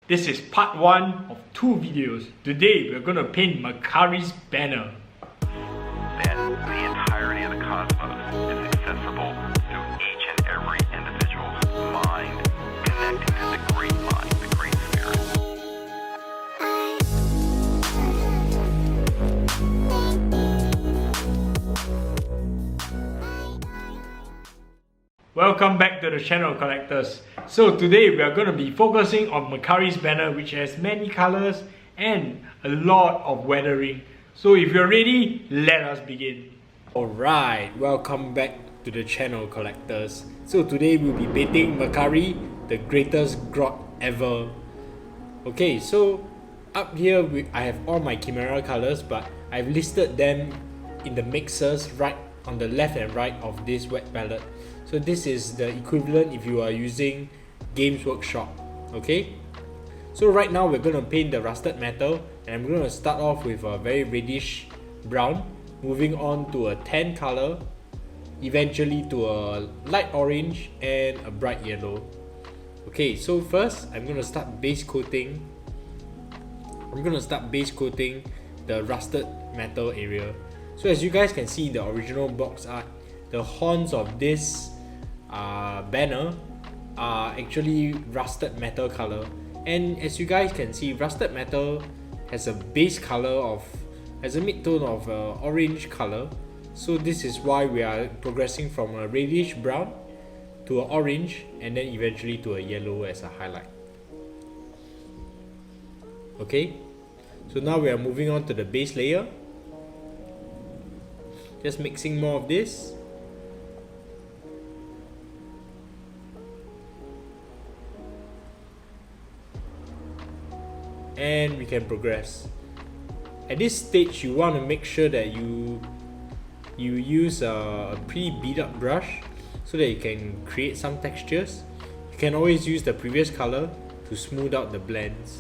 This is part 1 of 2 videos. Today we're gonna paint Makari's banner. That the entirety of the cosmos is accessible through each and every individual's mind, connecting to the great mind, the great spirit. Welcome back to the channel, collectors. So today we are going to be focusing on Makari's banner, which has many colors and a lot of weathering. So if you're ready, let us begin. Alright, welcome back to the channel, collectors. So today we'll be painting Makari, the greatest grot ever. Okay, so up here I have all my Chimera colors, but I've listed them in the mixers right on the left and right of this wet palette. So this is the equivalent if you are using Games Workshop. Okay, so right now we're going to paint the rusted metal, and I'm going to start off with a very reddish brown, moving on to a tan color, eventually to a light orange and a bright yellow. Okay, so first I'm going to start base coating. The rusted metal area. So as you guys can see in the original box art, the horns of this banner are actually rusted metal color, and as you guys can see, rusted metal has a base color of, has a mid-tone of orange color. So this is why we are progressing from a reddish brown to an orange, and then eventually to a yellow as a highlight. Okay, so now we are moving on to the base layer. Just mixing more of this. And we can progress. At this stage, you want to make sure that you use a pretty beat up brush so that you can create some textures. You can always use the previous color to smooth out the blends.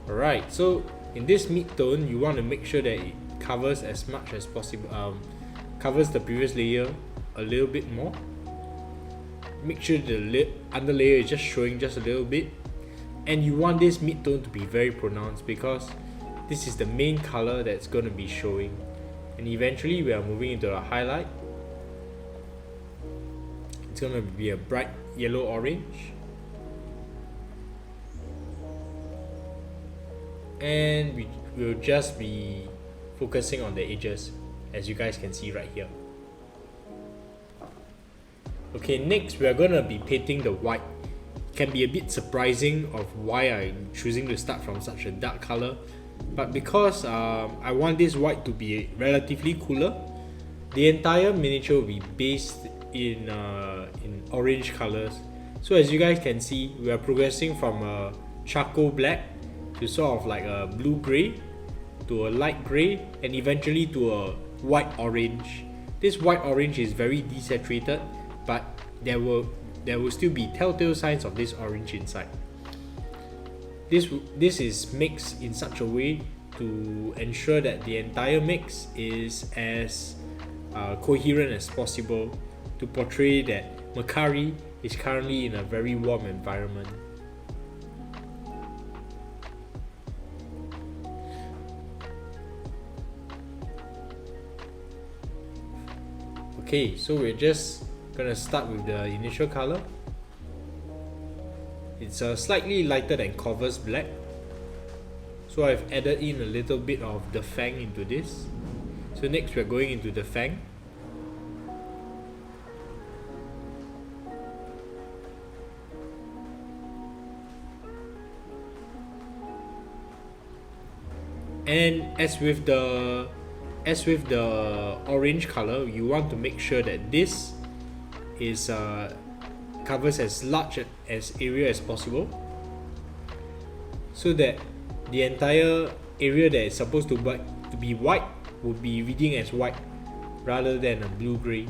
Alright, so in this mid-tone, you want to make sure that it covers as much as possible, covers the previous layer a little bit more. Make sure the under layer is just showing just a little bit, and you want this mid-tone to be very pronounced because this is the main color that's going to be showing. And eventually we are moving into a highlight. It's going to be a bright yellow orange, and we will just be focusing on the edges, as you guys can see right here. Okay, next we are going to be painting the white. It can be a bit surprising of why I'm choosing to start from such a dark color, but because I want this white to be relatively cooler, the entire miniature will be based in orange colors. So as you guys can see, we are progressing from a charcoal black to sort of like a blue grey, to a light grey, and eventually to a white orange. This white orange is very desaturated, but there will still be telltale signs of this orange inside. This is mixed in such a way to ensure that the entire mix is as coherent as possible, to portray that Makari is currently in a very warm environment. Okay, so we're just gonna start with the initial color. It's slightly lighter than Cover's black, so I've added in a little bit of the fang into this. So next we're going into the fang. And as with the orange color, you want to make sure that this is covers as large as area as possible, so that the entire area that is supposed to be white will be reading as white rather than a blue gray.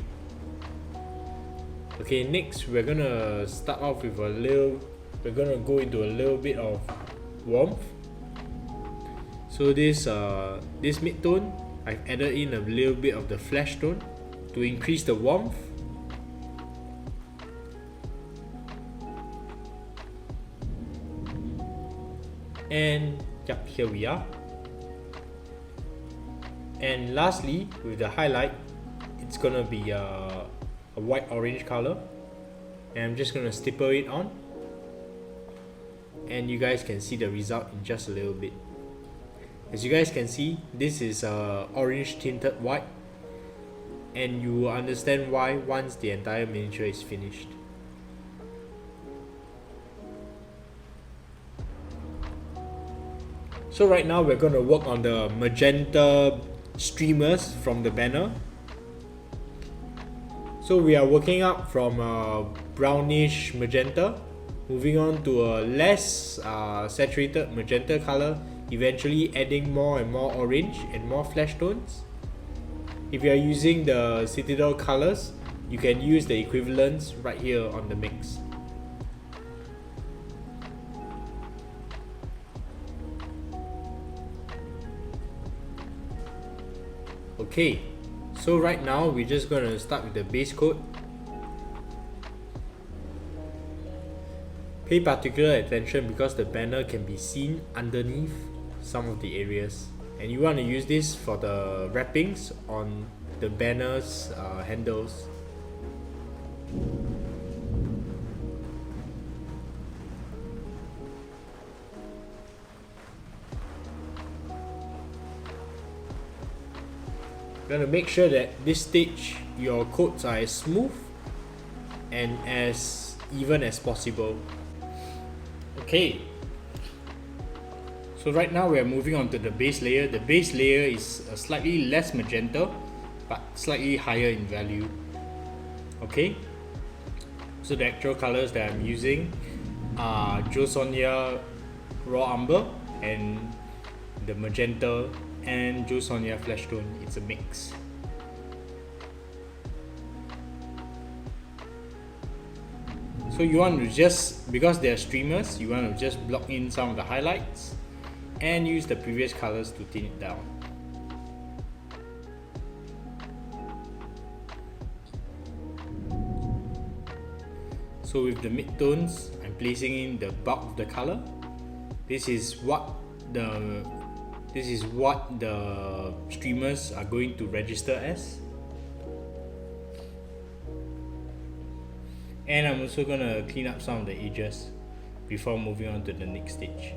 Okay, next we're gonna start off with we're gonna go into a little bit of warmth. So this mid-tone, I've added in a little bit of the flesh tone to increase the warmth. And yep, here we are. And lastly, with the highlight, it's gonna be a white orange color, and I'm just gonna stipple it on, and you guys can see the result in just a little bit. As you guys can see, this is orange tinted white, and you will understand why once the entire miniature is finished. So right now we're going to work on the magenta streamers from the banner. So we are working up from a brownish magenta, moving on to a less saturated magenta color, eventually adding more and more orange and more flesh tones. If you are using the Citadel colors, you can use the equivalents right here on the mix. Okay, so right now we're just going to start with the base coat. Pay particular attention because the banner can be seen underneath some of the areas, and you want to use this for the wrappings on the banner's handles. You're gonna make sure that this stage your coats are as smooth and as even as possible. Okay, so right now we are moving on to the base layer. The base layer is slightly less magenta but slightly higher in value. Okay, so the actual colors that I'm using are Joe Sonia Raw Umber and the magenta and Joe Sonia Flesh Tone. It's a mix. So you want to just, because they are streamers, you want to just block in some of the highlights and use the previous colors to thin it down. So with the midtones, I'm placing in the bulk of the color. This is what the streamers are going to register as. And I'm also going to clean up some of the edges before moving on to the next stage.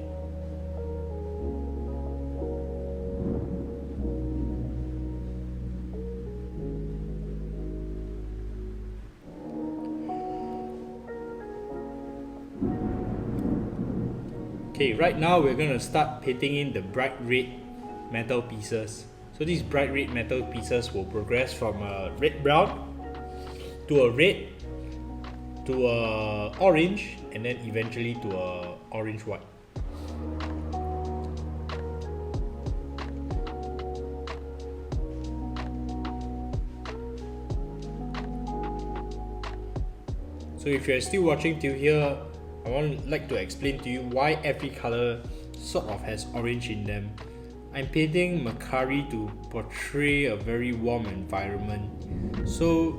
Okay, right now we're going to start painting in the bright red metal pieces. So these bright red metal pieces will progress from a red brown to a red to a orange and then eventually to a orange white. So if you're still watching till here, I would like to explain to you why every color sort of has orange in them. I'm painting Makari to portray a very warm environment. So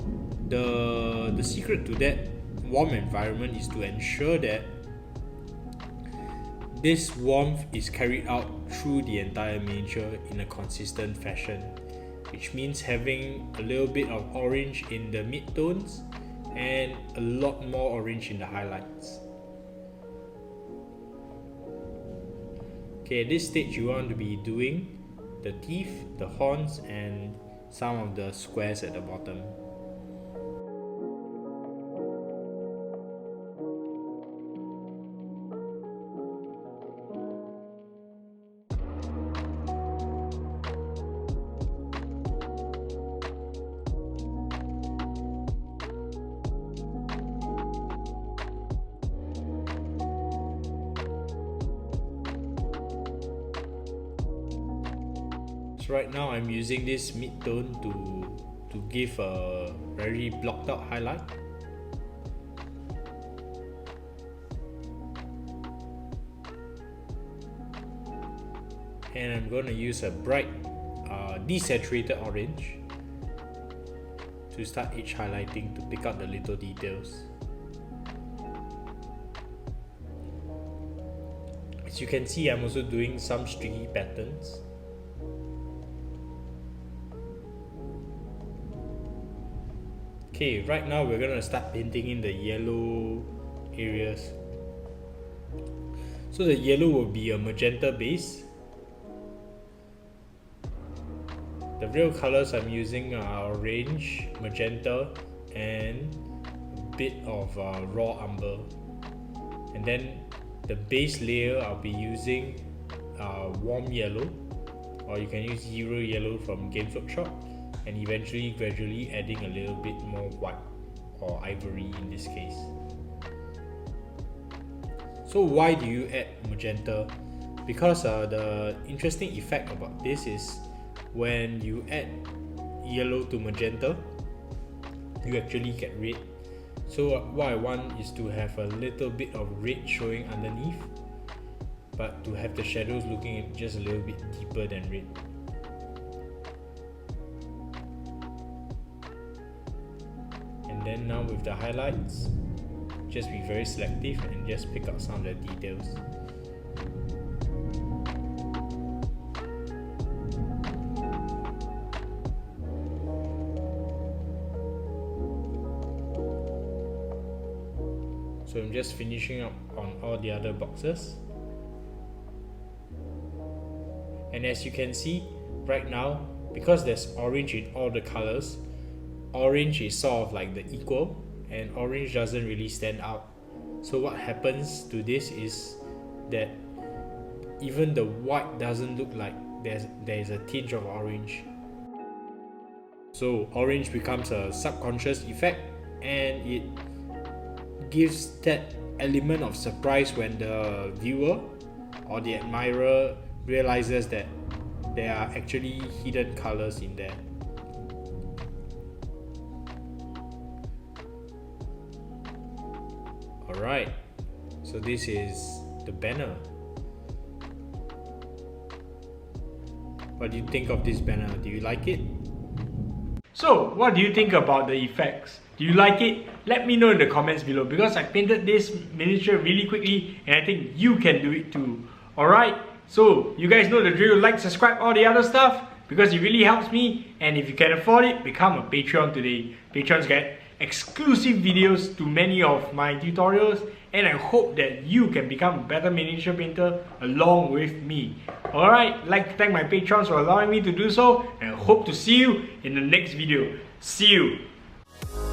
the secret to that warm environment is to ensure that this warmth is carried out through the entire miniature in a consistent fashion, which means having a little bit of orange in the midtones and a lot more orange in the highlights. Okay, at this stage you want to be doing the teeth, the horns, and some of the squares at the bottom. Right now I'm using this mid-tone to give a very blocked out highlight. And I'm going to use a bright desaturated orange to to start edge highlighting to pick out the little details. As you can see, I'm also doing some streaky patterns. Okay, right now we're gonna start painting in the yellow areas. So the yellow will be a magenta base. The real colors I'm using are orange, magenta, and a bit of raw umber. And then the base layer I'll be using warm yellow, or you can use zero yellow from Games Workshop, and eventually gradually adding a little bit more white or ivory in this case. So why do you add magenta? Because the interesting effect about this is when you add yellow to magenta, you actually get red. So what I want is to have a little bit of red showing underneath, but to have the shadows looking just a little bit deeper than red. And then now with the highlights, just be very selective and just pick out some of the details. So I'm just finishing up on all the other boxes. And as you can see right now, because there's orange in all the colors, orange is sort of like the equal, and orange doesn't really stand out. So what happens to this is that even the white doesn't look like there's a tinge of orange. So orange becomes a subconscious effect, and it gives that element of surprise when the viewer or the admirer realizes that there are actually hidden colors in there. Alright, so this is the banner. What do you think of this banner? Do you like it? So, what do you think about the effects? Do you like it? Let me know in the comments below, because I painted this miniature really quickly and I think you can do it too. Alright, so you guys know the drill. Like, subscribe, all the other stuff, because it really helps me. And if you can afford it, become a Patreon today. Patrons get exclusive videos to many of my tutorials, and I hope that you can become a better miniature painter along with me. Alright, I'd like to thank my patrons for allowing me to do so, and I hope to see you in the next video. See you!